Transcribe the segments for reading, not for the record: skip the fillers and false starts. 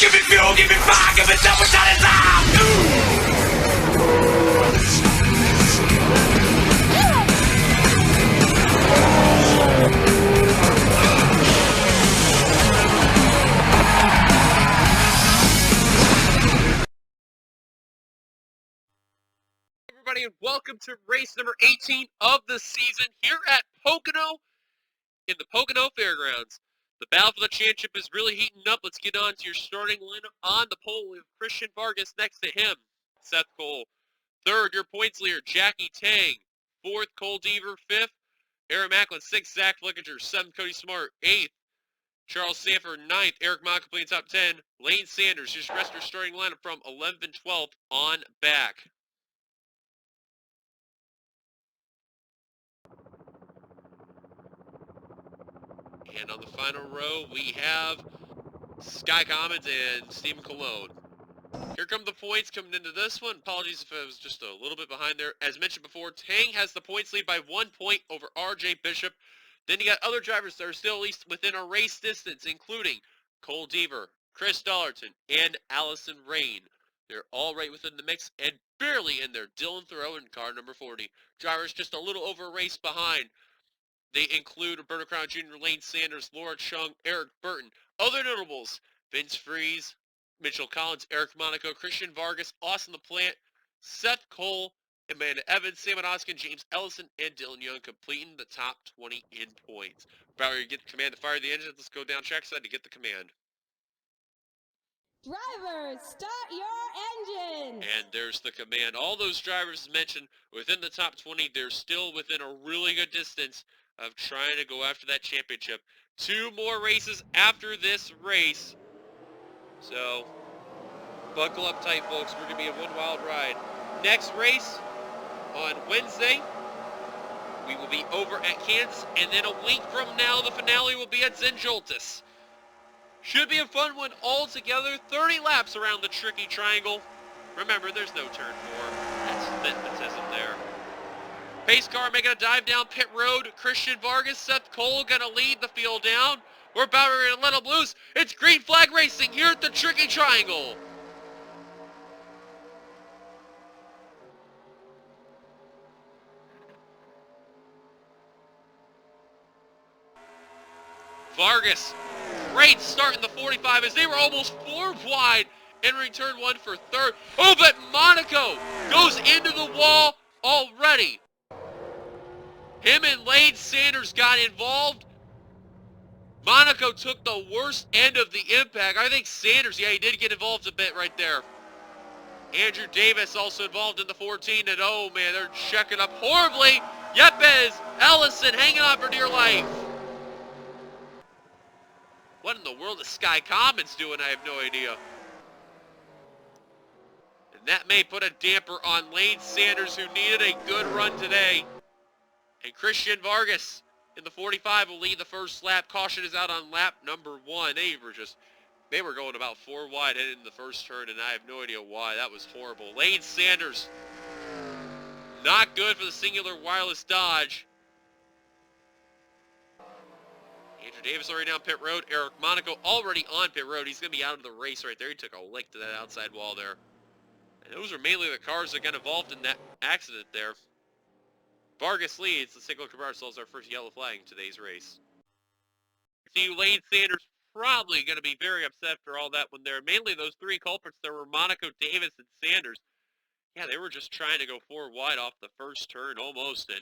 Give me fuel, give me fire, give me double shot of Everybody, and welcome to race number 18 of the season here at Pocono in the Pocono Fairgrounds. The battle for the championship is really heating up. Let's get on to your starting lineup. On the pole, we have Christian Vargas. Next to him, Seth Cole. Third, your points leader, Jackie Tang. Fourth, Cole Deaver. Fifth, Aaron Macklin. Sixth, Zach Flickinger. Seventh, Cody Smart. Eighth, Charles Sanford. Ninth, Eric Mock completing top 10. Lane Sanders. Just rest your starting lineup from 11th and 12th on back. And on the final row, we have Sky Commons and Stephen Cologne. Here come the points coming into this one. Apologies if I was just a little bit behind there. As mentioned before, Tang has the points lead by 1 point over RJ Bishop. Then you got other drivers that are still at least within a race distance, including Cole Deaver, Chris Dollarton, and Allison Rain. They're all right within the mix and barely in there. Dylan Thoreau in car number 40. Drivers just a little over a race behind. They include Roberto Crown Jr., Lane Sanders, Laura Chung, Eric Burton. Other notables, Vince Freeze, Mitchell Collins, Eric Monaco, Christian Vargas, Austin LaPlante, Seth Cole, Amanda Evans, Sam Oskin, James Ellison, and Dylan Young completing the top 20 in points. About to get the command to fire the engine. Let's go down trackside to get the command. Drivers, start your engine! And there's the command. All those drivers mentioned within the top 20, they're still within a really good distance of trying to go after that championship. 2 more races after this race. So, buckle up tight, folks. We're going to be a one wild ride. Next race on Wednesday, we will be over at Kansas. And then a week from now, the finale will be at Zenjoltis. Should be a fun one altogether. 30 laps around the tricky triangle. Remember, there's no turn 4. That says it there. Pace car making a dive down pit road. Christian Vargas, Seth Cole gonna lead the field down. We're about ready to let them loose. It's green flag racing here at the tricky triangle. Vargas, great start in the 45 as they were almost 4 wide, entering turn 1 for third. Oh, but Monaco goes into the wall already. Him and Lane Sanders got involved. Monaco took the worst end of the impact. I think Sanders, yeah, he did get involved a bit right there. Andrew Davis also involved in the 14, and oh man, they're checking up horribly. Yepes Ellison hanging on for dear life. What in the world is Sky Commons doing? I have no idea. And that may put a damper on Lane Sanders, who needed a good run today. And Christian Vargas in the 45 will lead the first lap. Caution is out on lap number 1. They were going about 4 wide headed in the first turn, and I have no idea why. That was horrible. Lane Sanders, not good for the singular wireless Dodge. Andrew Davis already down pit road. Eric Monaco already on pit road. He's going to be out of the race right there. He took a lick to that outside wall there. And those are mainly the cars that got involved in that accident there. Vargas leads. The single Cabrera sells our first yellow flag in today's race. See, Lane Sanders probably going to be very upset for all that one there. Mainly those 3 culprits there were Monaco, Davis, and Sanders. Yeah, they were just trying to go 4 wide off the first turn almost, and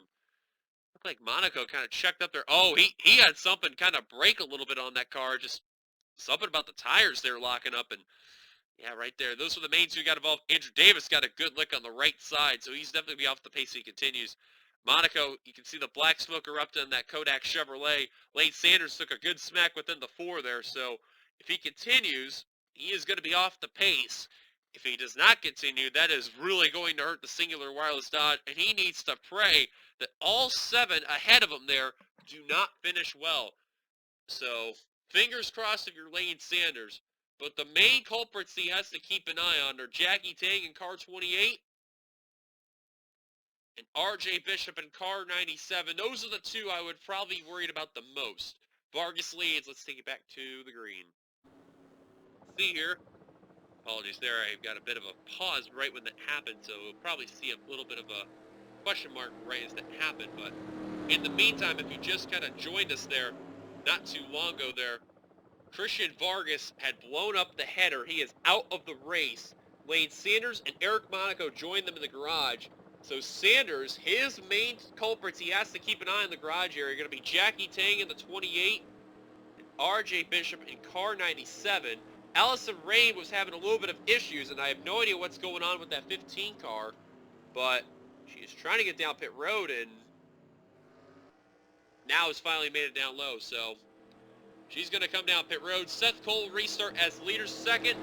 looked like Monaco kind of checked up there. Oh, he had something kind of break a little bit on that car. Just something about the tires they were locking up, and yeah, right there. Those were the main 2 who got involved. Andrew Davis got a good lick on the right side, so he's definitely be off the pace if he continues. Monaco, you can see the black smoke erupting in that Kodak Chevrolet. Lane Sanders took a good smack within the 4 there, so if he continues, he is going to be off the pace. If he does not continue, that is really going to hurt the singular wireless Dodge, and he needs to pray that all 7 ahead of him there do not finish well. So, fingers crossed if you're Lane Sanders. But the main culprits he has to keep an eye on are Jackie Tang in car 28 and RJ Bishop in car 97. Those are the 2 I would probably be worried about the most. Vargas leads. Let's take it back to the green. see here. Apologies there, I got a bit of a pause right when that happened, so we'll probably see a little bit of a question mark right as that happened. But in the meantime, if you just kind of joined us there not too long ago there, Christian Vargas had blown up the header. He is out of the race. Lane Sanders and Eric Monaco joined them in the garage. So Sanders, his main culprits he has to keep an eye on the garage area are going to be Jackie Tang in the 28, and RJ Bishop in car 97. Allison Rain was having a little bit of issues, and I have no idea what's going on with that 15 car, but she is trying to get down pit road, and now has finally made it down low. So she's going to come down pit road. Seth Cole will restart as leader. Second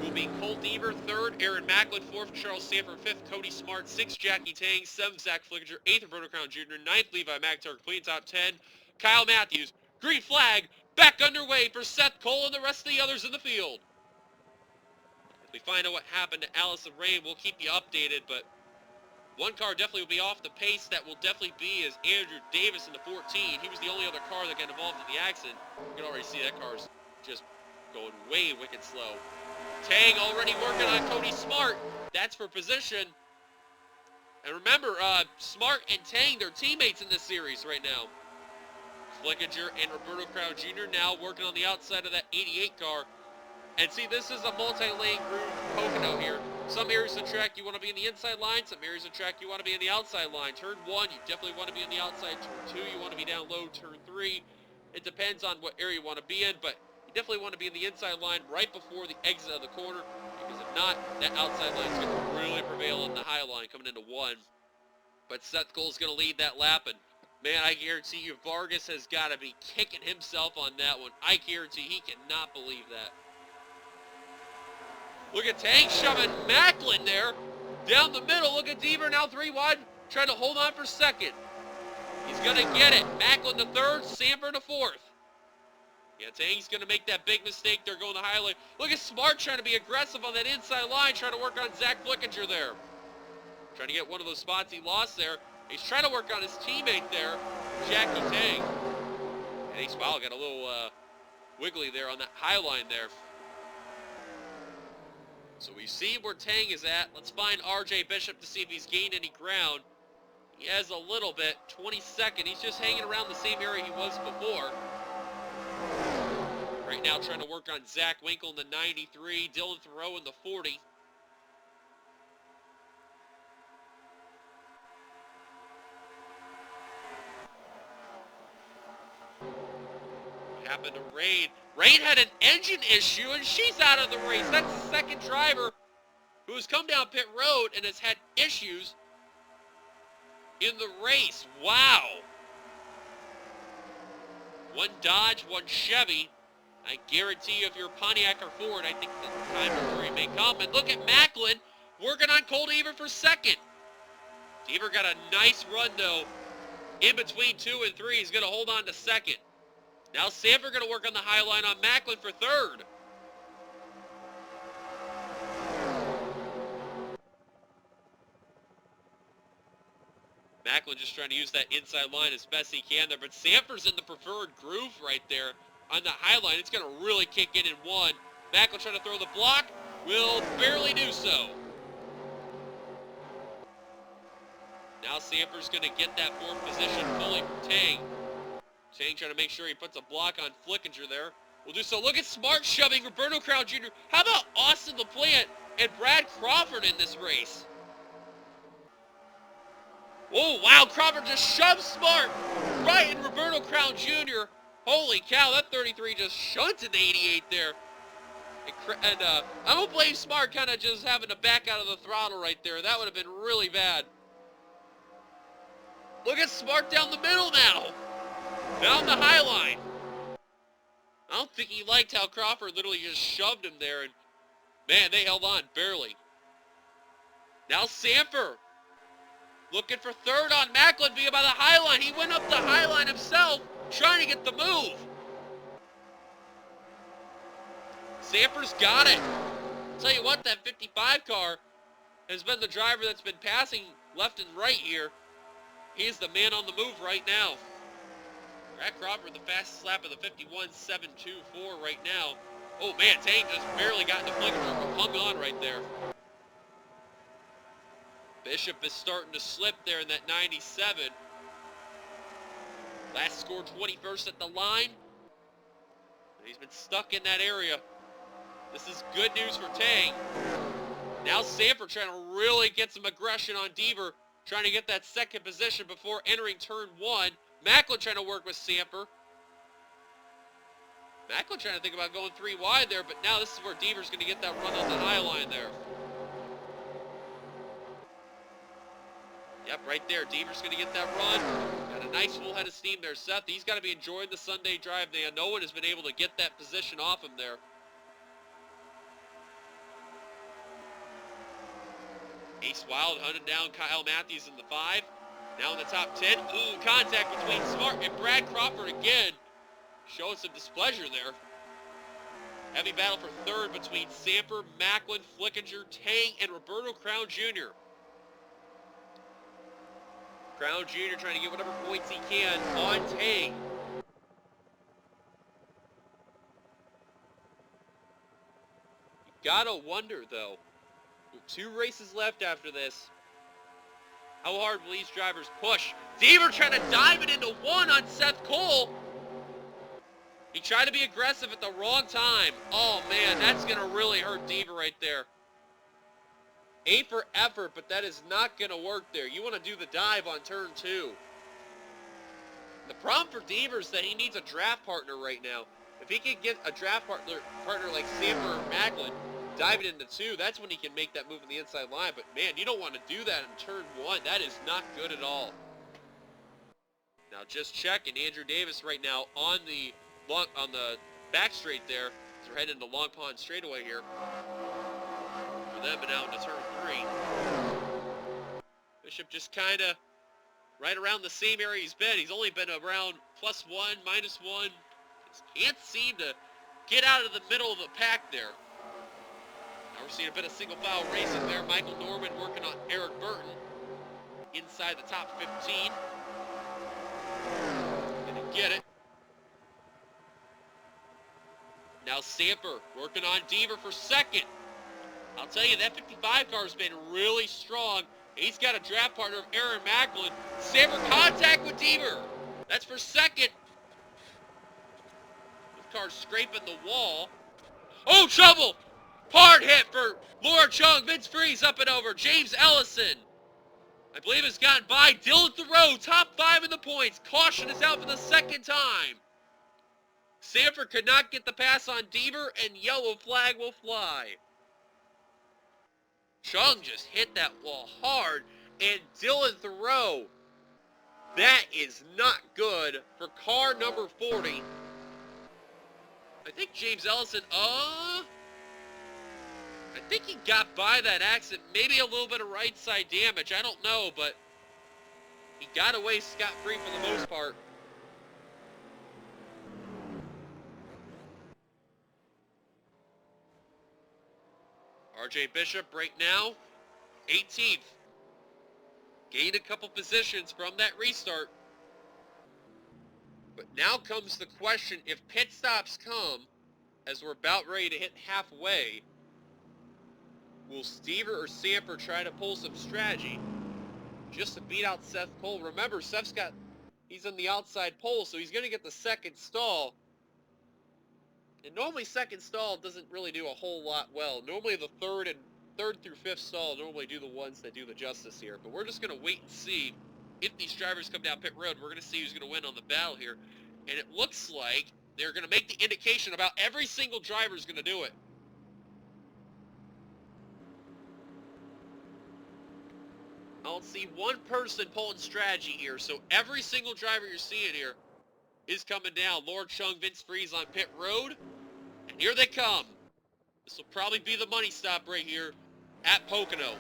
will be Cole Deaver. Third, Aaron Macklin. Fourth, Charles Sanford. Fifth, Cody Smart. Sixth, Jackie Tang. Seventh, Zach Flickinger. Eighth, Roberto Crown Jr. Ninth, Levi McIntyre. Complete top 10. Kyle Matthews. Green flag. Back underway for Seth Cole and the rest of the others in the field. As we find out what happened to Allison Rain, we'll keep you updated, but one car definitely will be off the pace. That will definitely be is Andrew Davis in the 14. He was the only other car that got involved in the accident. You can already see that car's just going way wicked slow. Tang already working on Cody Smart. That's for position. And remember, Smart and Tang, they're teammates in this series right now. Flickinger and Roberto Crown Jr. now working on the outside of that 88 car. And see, this is a multi-lane groove Pocono here. Some areas of the track you want to be in the inside line, some areas of the track you want to be in the outside line. Turn 1, you definitely want to be in the outside. Turn 2, you want to be down low. Turn 3, it depends on what area you want to be in, but you definitely want to be in the inside line right before the exit of the corner, because if not, that outside line is going to really prevail on the high line coming into 1. But Seth Cole's going to lead that lap, and man, I guarantee you Vargas has got to be kicking himself on that one. I guarantee he cannot believe that. Look at Tang shoving Macklin there down the middle. Look at Deaver now 3 wide, trying to hold on for second. He's going to get it. Macklin to third, Sanford to fourth. Yeah, Tang's going to make that big mistake there going the highlight. Look at Smart trying to be aggressive on that inside line, trying to work on Zach Flickinger there. Trying to get one of those spots he lost there. He's trying to work on his teammate there, Jackie Tang. And he's got a little wiggly there on that high line there. So we see where Tang is at. Let's find RJ Bishop to see if he's gained any ground. He has a little bit, 22nd. He's just hanging around the same area he was before. Right now trying to work on Zach Winkle in the 93, Dylan Thoreau in the 40. What happened to Rain? Rain had an engine issue, and she's out of the race. That's the second driver who has come down pit road and has had issues in the race. Wow. One Dodge, one Chevy. I guarantee you if you're Pontiac or Ford, I think the time of worry may come. And look at Macklin working on Cole Deaver for second. Deaver got a nice run, though. In between 2 and 3, he's going to hold on to second. Now Sanford going to work on the high line on Macklin for third. Macklin just trying to use that inside line as best he can there, but Sanford's in the preferred groove right there on the high line. It's going to really kick in 1. Macklin trying to throw the block, will barely do so. Now Sanford's going to get that 4th position fully from Tang. Tang trying to make sure he puts a block on Flickinger there. We'll do so. Look at Smart shoving Roberto Crown Jr. How about Austin LaPlante and Brad Crawford in this race? Oh, wow. Crawford just shoved Smart right in Roberto Crown Jr. Holy cow, that 33 just shunted the 88 there. And I don't blame Smart kind of just having to back out of the throttle right there. That would have been really bad. Look at Smart down the middle now. Down the high line. I don't think he liked how Crawford literally just shoved him there. And man, they held on barely. Now Sanford looking for third on Macklin via by the high line. He went up the high line himself trying to get the move. Sanford's got it. I'll tell you what, that 55 car has been the driver that's been passing left and right here. He's the man on the move right now. Brad Crawford, the fastest lap of the 51.724 right now. Oh man, Tang just barely got in the flicker, but hung on right there. Bishop is starting to slip there in that 97. Last score 21st at the line. He's been stuck in that area. This is good news for Tang. Now Sanford trying to really get some aggression on Deaver, trying to get that second position before entering turn 1. Macklin trying to work with Sanford. Macklin trying to think about going 3 wide there, but now this is where Deaver's going to get that run on the high line there. Yep, right there. Deaver's going to get that run. Got a nice full head of steam there, Seth. He's got to be enjoying the Sunday drive there. No one has been able to get that position off him there. Ace Wild hunting down Kyle Matthews in the 5. Now in the top 10. Ooh, contact between Smart and Brad Crawford again. Showing some displeasure there. Heavy battle for third between Sanford, Macklin, Flickinger, Tang, and Roberto Crown Jr. Crown Jr. trying to get whatever points he can on Tang. You gotta wonder, though, with 2 races left after this, how hard will these drivers push? Deaver trying to dive it into 1 on Seth Cole. He tried to be aggressive at the wrong time. Oh, man, that's going to really hurt Deaver right there. A for effort, but that is not going to work there. You want to do the dive on turn 2. The problem for Deaver is that he needs a draft partner right now. If he can get a draft partner like Sanford or Macklin, dive it into 2, that's when he can make that move in the inside line. But, man, you don't want to do that in turn 1. That is not good at all. Now, just checking. Andrew Davis right now on the back straight there. So we're heading into Long Pond straightaway here. For them and out into turn 3. Bishop just kind of right around the same area he's been. He's only been around +1, -1. Just can't seem to get out of the middle of the pack there. Now we're seeing a bit of single file racing there. Michael Norman working on Eric Burton inside the top 15. Didn't get it. Now Sanford working on Deaver for second. I'll tell you, that 55 car has been really strong. He's got a draft partner of Aaron Macklin. Sanford contact with Deaver. That's for second. This car's scraping the wall. Oh, trouble! Hard hit for Laura Chung. Vince Freeze up and over. James Ellison, I believe, has gotten by. Dylan Thoreau, top 5 in the points. Caution is out for the second time. Sanford could not get the pass on Deaver, and yellow flag will fly. Chung just hit that wall hard, and Dylan Thoreau. That is not good for car number 40. I think James Ellison, I think he got by that accident. Maybe a little bit of right side damage. I don't know, but he got away scot-free for the most part. RJ Bishop right now, 18th. Gained a couple positions from that restart. But now comes the question, if pit stops come, as we're about ready to hit halfway, will Deaver or Sanford try to pull some strategy just to beat out Seth Cole? Remember, he's on the outside pole, so he's going to get the second stall. And normally second stall doesn't really do a whole lot well. Normally the third through fifth stall normally do the ones that do the justice here. But we're just going to wait and see if these drivers come down pit road. We're going to see who's going to win on the battle here. And it looks like they're going to make the indication about every single driver is going to do it. I don't see one person pulling strategy here. So every single driver you're seeing here is coming down. Lord Chung, Vince Freeze on pit road. And here they come. This will probably be the money stop right here at Pocono.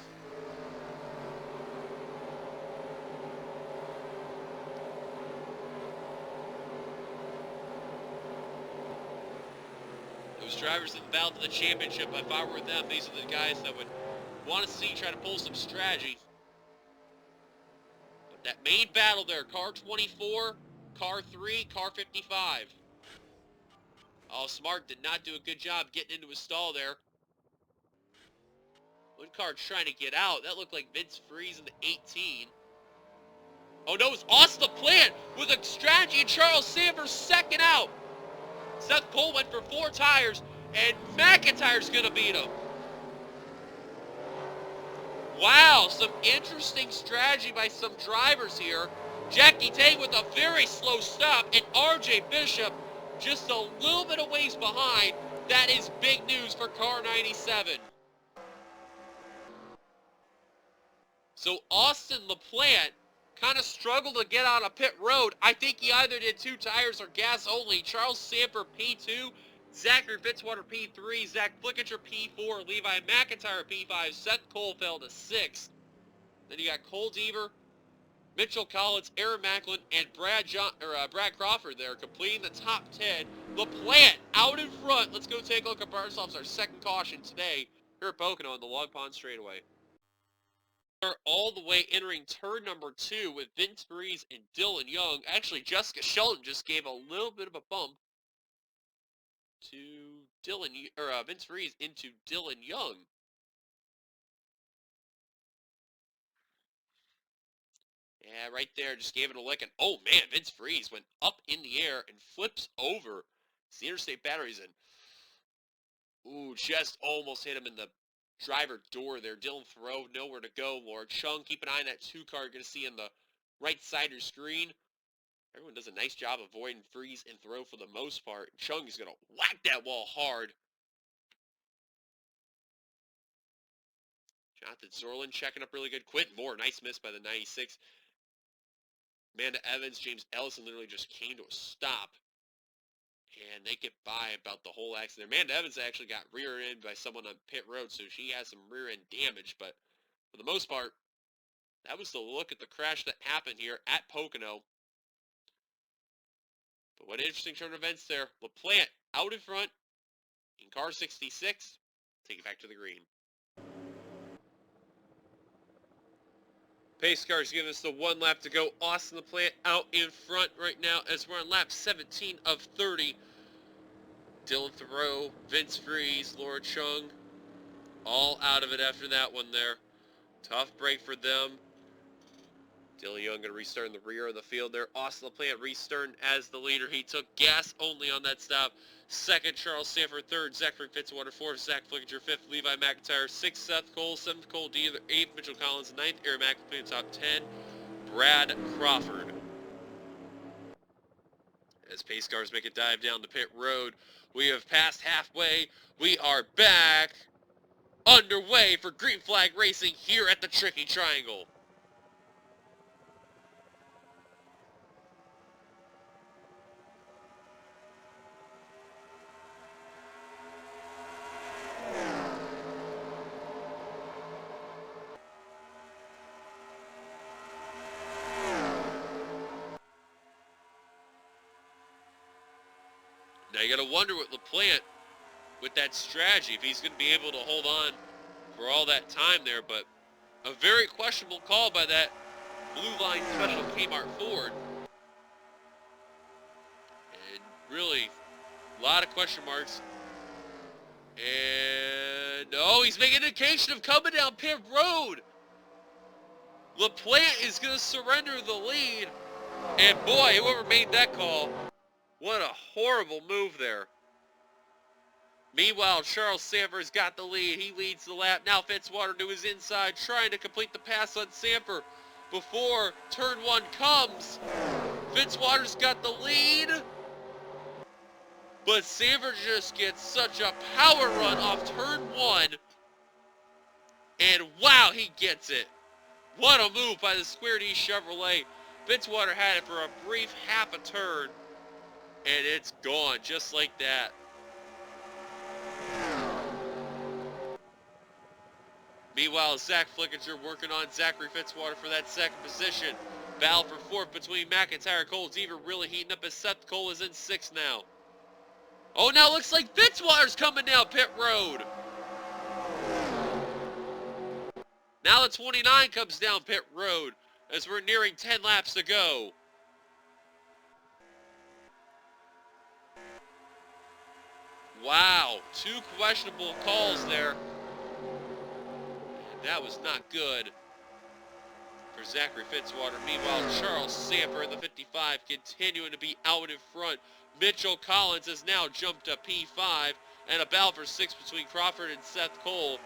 Those drivers that battle to the championship, if I were them, these are the guys that would want to see try to pull some strategy. But that main battle there, car 24, car 3, car 55. Oh, Smart did not do a good job getting into his stall there. One car trying to get out. That looked like Vince Freeze in the 18. Oh no, it's Austin LaPlante with a strategy, and Charles Sanders second out. Seth Cole went for 4 tires, and McIntyre's gonna beat him. Wow, some interesting strategy by some drivers here. Jackie Tang with a very slow stop, and RJ Bishop just a little bit of ways behind. That is big news for car 97. So Austin LaPlante kind of struggled to get out of pit road. I think he either did 2 tires or gas only. Charles Sanford P2, Zachary Fitzwater P3, Zach Flickinger P4, Levi McIntyre P5, Seth Cole fell to 6th. Then you got Cole Deaver, Mitchell Collins, Aaron Macklin, and Brad Crawford there completing the top 10. LaPlante out in front. Let's go take a look at ourselves, our second caution today here at Pocono on the Log Pond straightaway. All the way entering turn number 2 with Vince Freeze and Dylan Young. Actually, Jessica Shelton just gave a little bit of a bump to Vince Freeze into Dylan Young. Yeah, right there, just gave it a lick, and oh man, Vince Freeze went up in the air and flips over. It's the interstate batteries in. Ooh, just almost hit him in the driver door there. Dylan Thoreau, nowhere to go. Laura Chung, keep an eye on that 2 car you're going to see on the right side of your screen. Everyone does a nice job avoiding Freeze and Thoreau for the most part. Chung is going to whack that wall hard. Jonathan Zorlin checking up really good. Quentin Moore, nice miss by the 96. Amanda Evans, James Ellison literally just came to a stop. And they get by about the whole accident. Amanda Evans actually got rear-ended by someone on pit road, so she has some rear-end damage. But for the most part, that was the look at the crash that happened here at Pocono. But what interesting turn of events there. LaPlante out in front in car 66. Take it back to the green. Pace car's giving us the 1 lap to go. Austin LaPlante out in front right now as we're on lap 17 of 30. Dylan Thoreau, Vince Freeze, Laura Chung, all out of it after that one there. Tough break for them. Dylan Young going to restart in the rear of the field there. Austin LaPlante restarting as the leader. He took gas only on that stop. Second, Charles Sanford. Third, Zachary Fitzwater. Fourth, Zach Flickinger. Fifth, Levi McIntyre. Sixth, Seth Cole. Seventh, Cole Deaver. Eighth, Mitchell Collins. Ninth, Aaron Macklin. Top 10, Brad Crawford. As pace cars make a dive down the pit road, we have passed halfway. We are back underway for green flag racing here at the Tricky Triangle. Now you got to wonder with LaPlante, with that strategy, if he's going to be able to hold on for all that time there. But a very questionable call by that Blue Line Special Kmart Ford. And really, a lot of question marks. And, oh, he's making an indication of coming down pit road. LaPlante is going to surrender the lead. And boy, whoever made that call, what a horrible move there. Meanwhile, Charles Sanford's got the lead. He leads the lap. Now Fitzwater to his inside, trying to complete the pass on Sanford before turn 1 comes. Fitzwater's got the lead. But Sanford just gets such a power run off turn 1. And wow, he gets it. What a move by the Square D Chevrolet. Fitzwater had it for a brief half a turn. And it's gone just like that. Meanwhile, Zach Flickinger working on Zachary Fitzwater for that second position. Battle for fourth between McIntyre and Cole Deaver really heating up as Seth Cole is in 6th now. Oh, now it looks like Fitzwater's coming down pit road. Now the 29 comes down pit road as we're nearing 10 laps to go. Wow, 2 questionable calls there. That was not good for Zachary Fitzwater. Meanwhile, Charles Samper in the 55 continuing to be out in front. Mitchell Collins has now jumped to P5, and a battle for 6 between Crawford and Seth Cole.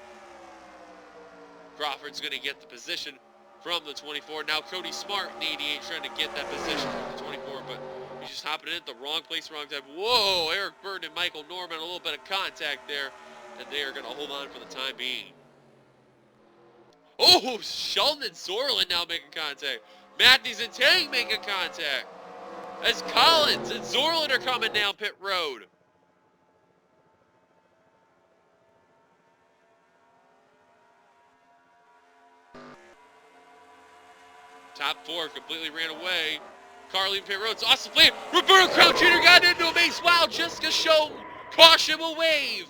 Crawford's going to get the position from the 24. Now Cody Smart in the 88 trying to get that position from the 24, but he's just hopping in at the wrong place, wrong time. Whoa, Eric Burton and Michael Norman, a little bit of contact there, and they are going to hold on for the time being. Oh, Sheldon and Zorlin now making contact. Matthews and Tang making contact. As Collins and Zorlin are coming down pit road. Top 4 completely ran away. Carly pit road. It's Austin Flynn. Roberto Crown Jr. got into a base. Wow, Jessica Shelton. Caution will wave.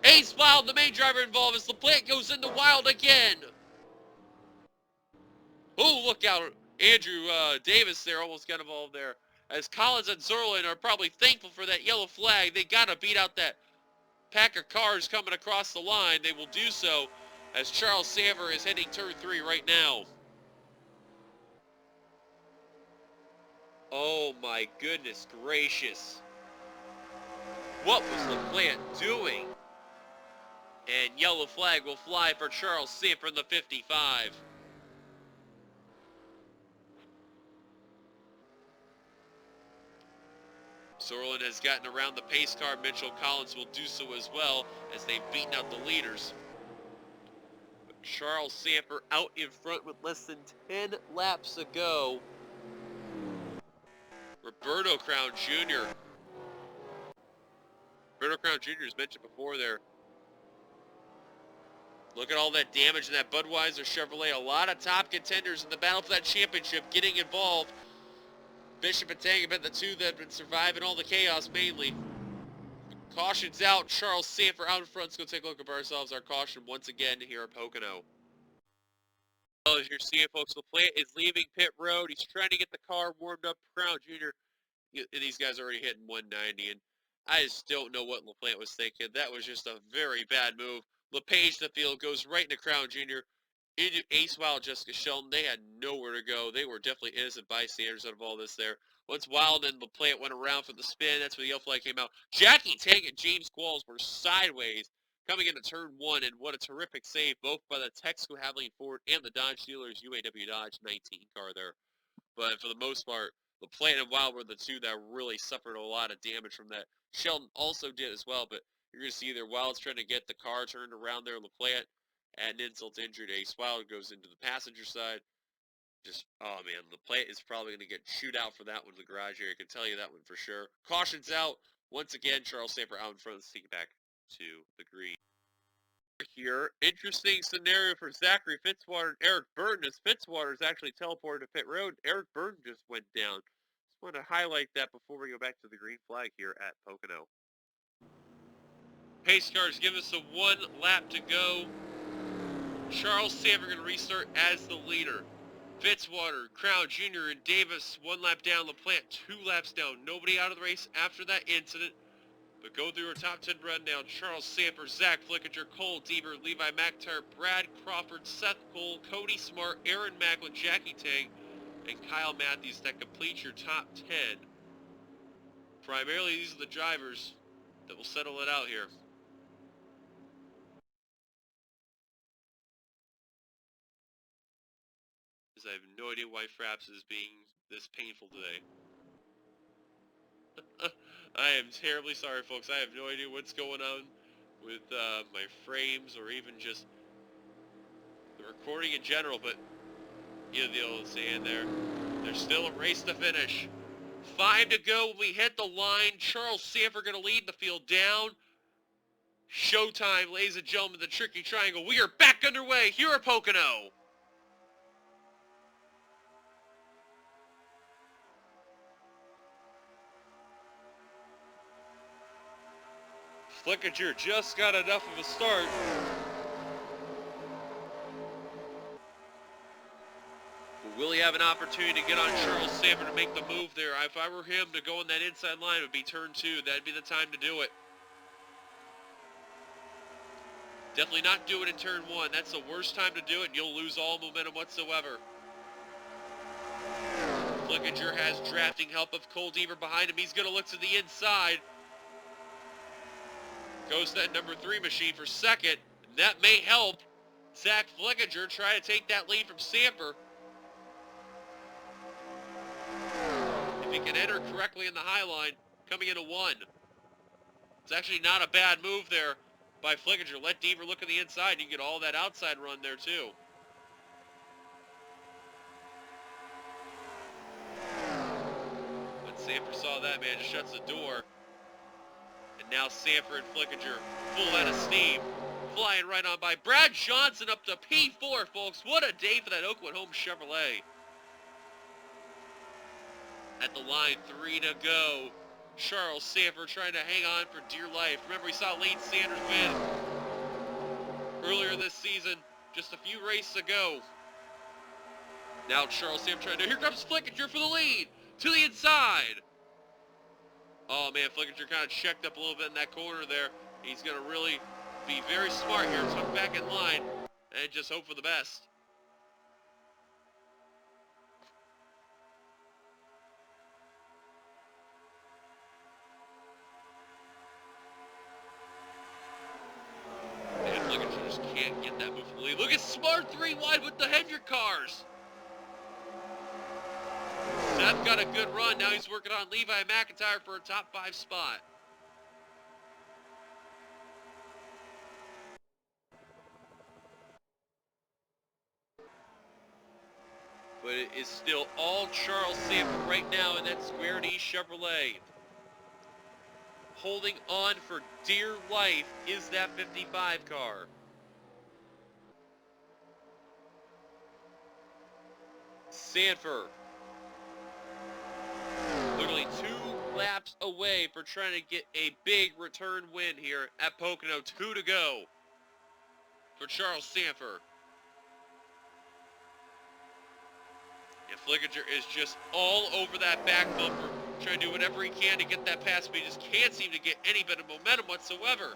Ace Wild, the main driver involved, as LaPlante goes into Wild again. Oh, look out. Andrew Davis there almost got involved there. As Collins and Zorlin are probably thankful for that yellow flag. They got to beat out that pack of cars coming across the line. They will do so as Charles Samper is hitting turn 3 right now. Oh my goodness gracious. What was LaPlante doing? And yellow flag will fly for Charles Samper in the 55. Zorlin has gotten around the pace car. Mitchell Collins will do so as well as they've beaten out the leaders. But Charles Samper out in front with less than 10 laps to go. Roberto Crown Jr. Roberto Crown Jr. as mentioned before there. Look at all that damage in that Budweiser Chevrolet. A lot of top contenders in the battle for that championship getting involved. Bishop and Tang have been the 2 that have been surviving all the chaos mainly. Caution's out. Charles Samper out in front. Let's go take a look at ourselves. Our caution once again here at Pocono. Well, as you're seeing, folks, LaPlante is leaving pit road. He's trying to get the car warmed up. Crown Jr. And these guys are already hitting 190, and I just don't know what LaPlante was thinking. That was just a very bad move. LePage the field goes right into Crown Jr. Into Ace Wild, Jessica Shelton. They had nowhere to go. They were definitely innocent bystanders out of all this there. Once Wild and LaPlante went around for the spin, that's when the yellow flag came out. Jackie Tang and James Qualls were sideways coming into turn 1, and what a terrific save, both by the Texaco Havoline Ford and the Dodge Dealers UAW Dodge 19 car there. But for the most part, LaPlante and Wild were the 2 that really suffered a lot of damage from that. Shelton also did as well, but you're going to see there Wild's trying to get the car turned around there. LaPlante and insult to injury. Ace Wild goes into the passenger side. Just, oh man, LaPlante is probably going to get chewed out for that one in the garage area. I can tell you that one for sure. Caution's out. Once again, Charles Samper out in front. Let's take it back to the green. Here, interesting scenario for Zachary Fitzwater and Eric Burton, as Fitzwater is actually teleported to pit road. Eric Burton just went down. Just want to highlight that before we go back to the green flag here at Pocono. Pace cars give us a 1 lap to go. Charles Samper going to restart as the leader. Fitzwater, Crown Jr., and Davis 1 lap down. LaPlante 2 laps down. Nobody out of the race after that incident. But go through our top 10 rundown. Charles Samper, Zach Flickinger, Cole Deaver, Levi McIntyre, Brad Crawford, Seth Cole, Cody Smart, Aaron Macklin, Jackie Tang, and Kyle Matthews. That completes your top 10. Primarily, these are the drivers that will settle it out here. Because I have no idea why Fraps is being this painful today. I am terribly sorry, folks. I have no idea what's going on with my frames or even just the recording in general, but you know the old saying there. There's still a race to finish. 5 to go when we hit the line. Charles Samper going to lead the field down. Showtime, ladies and gentlemen, the tricky triangle. We are back underway here at Pocono. Flickinger just got enough of a start. Will he have have an opportunity to get on Charles Sanford to make the move there. If I were him to go on that inside line, it would be turn 2. That'd be the time to do it. Definitely not do it in turn 1. That's the worst time to do it, and you'll lose all momentum whatsoever. Flickinger has drafting help of Cole Deaver behind him. He's going to look to the inside. Goes to that number 3 machine for second. And that may help Zach Flickinger try to take that lead from Samper. If he can enter correctly in the high line, coming into 1. It's actually not a bad move there by Flickinger. Let Deaver look at the inside. You get all that outside run there too. When Sanford saw that, man, just shuts the door. And now Sanford and Flickinger full out of steam. Flying right on by. Brad Johnson up to P4, folks. What a day for that Oakwood Home Chevrolet. At the line, 3 to go. Charles Sanford trying to hang on for dear life. Remember, we saw Lane Sanders win earlier this season, just a few races ago. Now Charles Sanford trying to, here comes Flickinger for the lead, to the inside. Oh man, Flickinger kind of checked up a little bit in that corner there. He's going to really be very smart here, tuck back in line, and just hope for the best. Can't get that move from the lead. Look at Smart 3 wide with the Hendrick cars. Seth got a good run. Now he's working on Levi McIntyre for a top 5 spot. But it is still all Charles Sanford right now in that Square D Chevrolet. Holding on for dear life is that 55 car. Sanford, literally 2 laps away for trying to get a big return win here at Pocono. 2 to go for Charles Sanford. And Flickinger is just all over that back bumper, trying to do whatever he can to get that pass, but he just can't seem to get any bit of momentum whatsoever.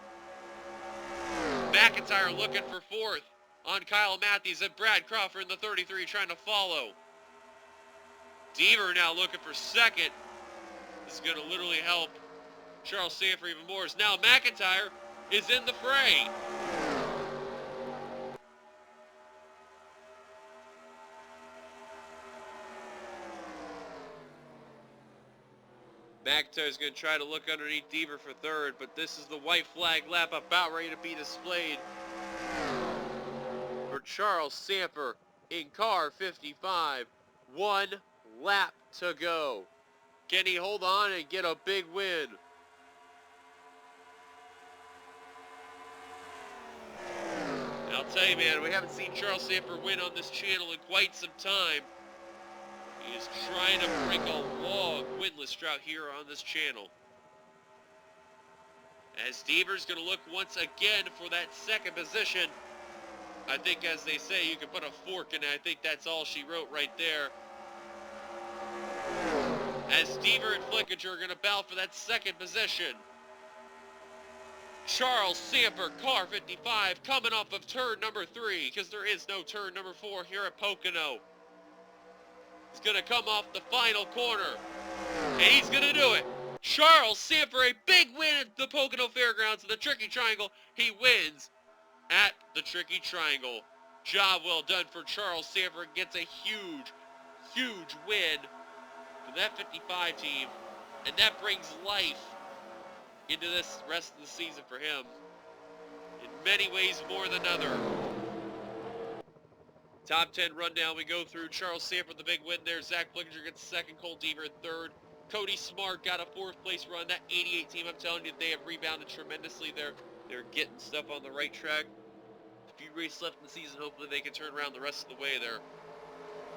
McIntyre looking for 4th on Kyle Matthews, and Brad Crawford in the 33 trying to follow. Deaver now looking for 2nd. This is going to literally help Charles Sanford even more. As now McIntyre is in the fray. McIntyre's going to try to look underneath Deaver for 3rd, but this is the white flag lap about ready to be displayed for Charles Sanford in car 55. 1 lap to go. Can he hold on and get a big win? And I'll tell you, man, we haven't seen Charles Sanford win on this channel in quite some time. He is trying to break a long winless drought here on this channel. As Deaver's going to look once again for that 2nd position. I think, as they say, you can put a fork in it. I think that's all she wrote right there. As Deaver and Flickinger are going to battle for that 2nd position. Charles Sanford, car 55, coming off of turn number 3, because there is no turn number 4 here at Pocono. He's going to come off the final corner, and he's going to do it. Charles Sanford, a big win at the Pocono Fairgrounds in the Tricky Triangle. He wins at the Tricky Triangle. Job well done for Charles Sanford. Gets a huge, huge win for that 55 team, and that brings life into this rest of the season for him in many ways more than other. Top 10 rundown we go through. Charles Sanford, the big win there. Zach Flickinger gets 2nd. Cole Deaver 3rd. Cody Smart got a 4th place run. That 88 team, I'm telling you, they have rebounded tremendously there. They're getting stuff on the right track. A few races left in the season. Hopefully they can turn around the rest of the way there.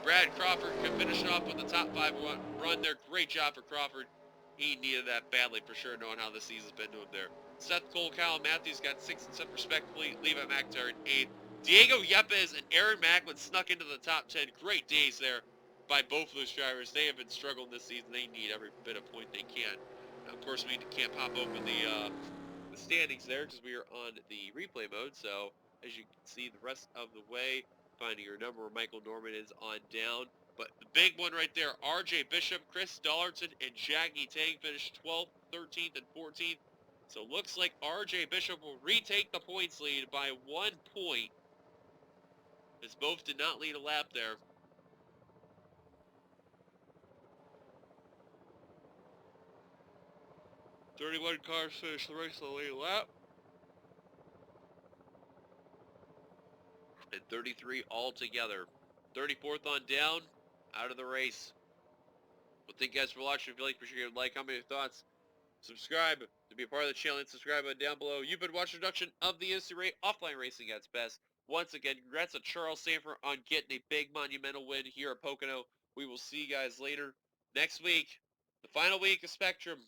Brad Crawford can finish off with the top 5 run there. Great job for Crawford. He needed that badly for sure, knowing how the season's been to him there. Seth Cole, Kyle Matthews got 6th and 7th respectively. Levi McIntyre in 8th. Diego Yepes and Aaron Macklin snuck into the top 10. Great days there by both of those drivers. They have been struggling this season. They need every bit of point they can. Now, of course, we can't pop open the standings there because we are on the replay mode. So, as you can see, the rest of the way, finding your number where Michael Norman is on down. But the big one right there, RJ Bishop, Chris Dollarton, and Jackie Tang finished 12th, 13th, and 14th. So looks like RJ Bishop will retake the points lead by 1 point, as both did not lead a lap there. "31 cars finished the race on the lead lap, and 33 altogether. 34th on down, out of the race. Well, thank you guys for watching. If you like, be sure to like, comment your thoughts, subscribe to be a part of the channel, and subscribe button down below. You've been watching a production of the NNSCRA Offline Racing at its best. Once again, congrats to Charles Sanford on getting a big monumental win here at Pocono. We will see you guys later next week. The final week of Spectrum.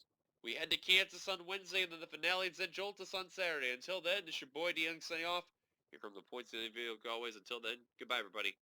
We head to Kansas on Wednesday, and then the finale is at Joltis on Saturday. Until then, it's your boy D Young signing off. Here from the points of the video, always. Until then, goodbye, everybody.